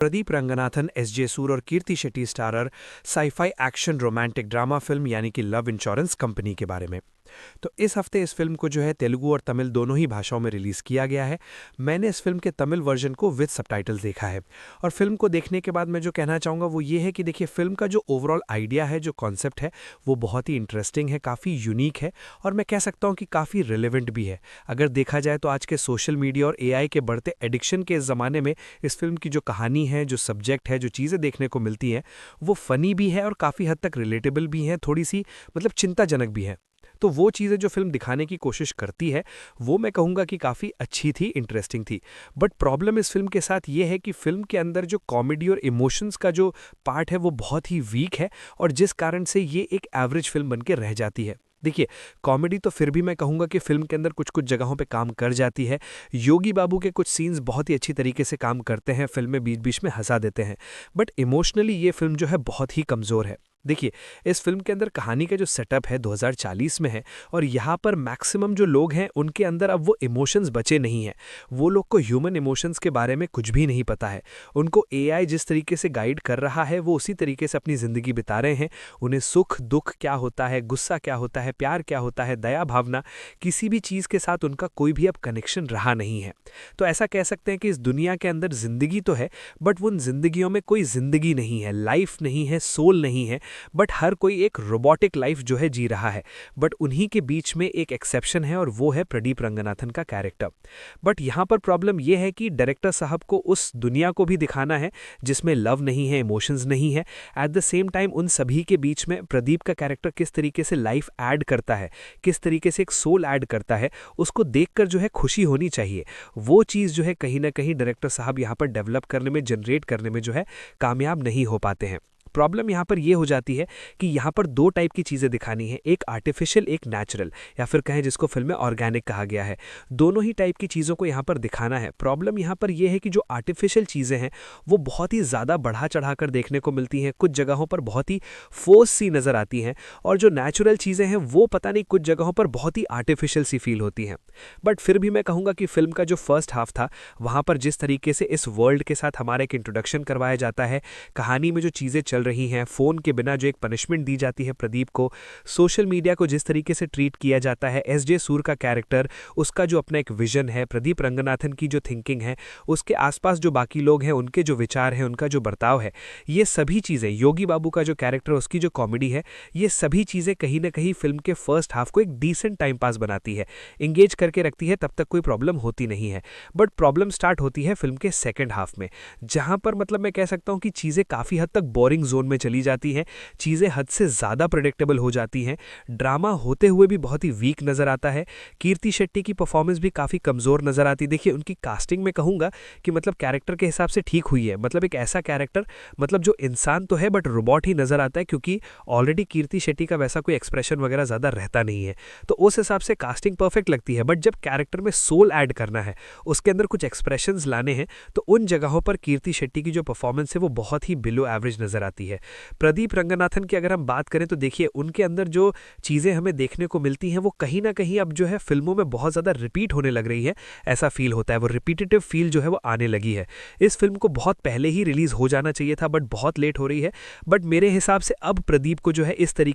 Pradeep Ranganathan, S J. Suryah और Krithi Shetty starrer sci-fi action romantic drama film यानी कि लव इंश्योरेंस कंपनी के बारे में। तो इस हफ्ते इस फिल्म को जो है तेलुगु और तमिल दोनों ही भाषाओं में रिलीज़ किया गया है। मैंने इस फिल्म के तमिल वर्जन को विद सबटाइटल्स देखा है और फिल्म को देखने के बाद मैं जो कहना चाहूँगा वो ये है कि देखिए फिल्म का जो ओवरऑल आइडिया है, जो कॉन्सेप्ट है, वो बहुत ही इंटरेस्टिंग है, काफ़ी यूनिक है और मैं कह सकता हूँ कि काफ़ी रिलेवेंट भी है। अगर देखा जाए तो आज के सोशल मीडिया और एआई के बढ़ते एडिक्शन के इस ज़माने में इस फिल्म की जो कहानी है, जो सब्जेक्ट है, जो चीज़ें देखने को मिलती हैं, वो फ़नी भी है और काफ़ी हद तक रिलेटेबल भी हैं, थोड़ी-सी मतलब चिंताजनक भी हैं। तो वो चीज़ें जो फ़िल्म दिखाने की कोशिश करती है, वो मैं कहूँगा कि काफ़ी अच्छी थी, इंटरेस्टिंग थी। बट प्रॉब्लम इस फ़िल्म के साथ ये है कि फ़िल्म के अंदर जो कॉमेडी और इमोशंस का जो पार्ट है, वो बहुत ही वीक है और जिस कारण से ये एक एवरेज फ़िल्म बन के रह जाती है। देखिए, कॉमेडी तो फिर भी मैं कहूँगा कि फ़िल्म के अंदर कुछ-कुछ जगहों पे काम कर जाती है। योगी बाबू के कुछ सीन्स बहुत ही अच्छी तरीके से काम करते हैं, फ़िल्म में बीच-बीच में हँसा देते हैं। बट इमोशनली ये फ़िल्म जो है बहुत ही कमज़ोर है। देखिए, इस फ़िल्म के अंदर कहानी का जो सेटअप है 2040 में है और यहाँ पर मैक्सिमम जो लोग हैं उनके अंदर अब वो इमोशंस बचे नहीं हैं। वो लोग को ह्यूमन इमोशंस के बारे में कुछ भी नहीं पता है। उनको एआई जिस तरीके से गाइड कर रहा है वो उसी तरीके से अपनी ज़िंदगी बिता रहे हैं। उन्हें सुख, दुःख क्या होता है, गुस्सा क्या होता है, प्यार क्या होता है, दया भावना, किसी भी चीज़ के साथ उनका कोई भी अब कनेक्शन रहा नहीं है। तो ऐसा कह सकते हैं कि इस दुनिया के अंदर ज़िंदगी तो है बट उन ज़िंदगियों में कोई ज़िंदगी नहीं है, लाइफ़ नहीं है, सोल नहीं है। बट हर कोई एक रोबोटिक लाइफ जो है जी रहा है। बट उन्हीं के बीच में एक एक्सेप्शन है और वो है प्रदीप रंगनाथन का कैरेक्टर। बट यहाँ पर प्रॉब्लम ये है कि डायरेक्टर साहब को उस दुनिया को भी दिखाना है जिसमें लव नहीं है, इमोशंस नहीं है। एट द सेम टाइम उन सभी के बीच में प्रदीप का कैरेक्टर किस तरीके से लाइफ ऐड करता है, किस तरीके से एक सोल ऐड करता है, उसको देखकर जो है खुशी होनी चाहिए। वो चीज़ जो है कहीं ना कहीं डायरेक्टर साहब यहाँ पर डेवलप करने में, जनरेट करने में जो है कामयाब नहीं हो पाते हैं। प्रॉब्लम यहाँ पर ये हो जाती है कि यहाँ पर दो टाइप की चीज़ें दिखानी है, एक आर्टिफिशियल, एक नेचुरल, या फिर कहें जिसको फिल्म में ऑर्गेनिक कहा गया है। दोनों ही टाइप की चीज़ों को यहाँ पर दिखाना है। प्रॉब्लम यहाँ पर यह है कि जो आर्टिफिशियल चीज़ें हैं वो बहुत ही ज़्यादा बढ़ा चढ़ा कर देखने को मिलती हैं, कुछ जगहों पर बहुत ही फोर्स सी नज़र आती हैं और जो नेचुरल चीज़ें हैं वो पता नहीं कुछ जगहों पर बहुत ही आर्टिफिशियल सी फील होती हैं। बट फिर भी मैं कहूँगा कि फिल्म का जो फर्स्ट हाफ था वहाँ पर जिस तरीके से इस वर्ल्ड के साथ हमारा एक इंट्रोडक्शन करवाया जाता है, कहानी में जो चीज़ें चल रही हैं, फ़ोन के बिना जो एक पनिशमेंट दी जाती है प्रदीप को, सोशल मीडिया को जिस तरीके से ट्रीट किया जाता है, एस.जे. सूर का कैरेक्टर, उसका जो अपना एक विजन है, प्रदीप रंगनाथन की जो थिंकिंग है, उसके आसपास जो बाकी लोग हैं उनके जो विचार हैं, उनका जो बर्ताव है, ये सभी चीज़ें, योगी बाबू का जो कैरेक्टर, उसकी जो कॉमेडी है, ये सभी चीज़ें कहीं ना कहीं फिल्म के फर्स्ट हाफ को एक डिसेंट टाइम पास बनाती है, इंगेज करके रखती है, तब तक कोई प्रॉब्लम होती नहीं है। बट प्रॉब्लम स्टार्ट होती है फिल्म के सेकेंड हाफ में, जहाँ पर मतलब मैं कह सकता हूँ कि चीज़ें काफ़ी हद तक बोरिंग जोन में चली जाती हैं, चीज़ें हद से ज़्यादा प्रेडिक्टेबल हो जाती हैं, ड्रामा होते हुए भी बहुत ही वीक नज़र आता है। कीर्ति शेट्टी की परफॉर्मेंस भी काफ़ी कमज़ोर नज़र आती है। देखिए, उनकी कास्टिंग में कहूँगा कि मतलब कैरेक्टर के हिसाब से ठीक हुई है, मतलब एक ऐसा कैरेक्टर, मतलब जो इंसान तो है बट रोबोट ही नज़र आता है, क्योंकि ऑलरेडी कीर्ति शेट्टी का वैसा कोई एक्सप्रेशन वगैरह ज़्यादा रहता नहीं है, तो उस हिसाब से कास्टिंग परफेक्ट लगती है। बट जब कैरेक्टर में सोल ऐड करना है, उसके अंदर कुछ एक्सप्रेशंस लाने हैं, तो उन जगहों पर कीर्ति शेट्टी की जो परफॉर्मेंस है वो बहुत ही बिलो एवरेज नज़र आती है। प्रदीप रंगनाथन की अगर हम बात करें तो देखिए, उनके अंदर जो चीज़ें हमें देखने को मिलती हैं वो कहीं ना कहीं अब जो है फिल्मों में बहुत ज़्यादा रिपीट होने लग रही है, ऐसा फील होता है, वो रिपीटेटिव फील जो है वो आने लगी है। इस फिल्म को बहुत पहले ही रिलीज़ हो जाना चाहिए था बट बहुत लेट हो रही है। बट मेरे हिसाब से अब प्रदीप को जो है इस तरीके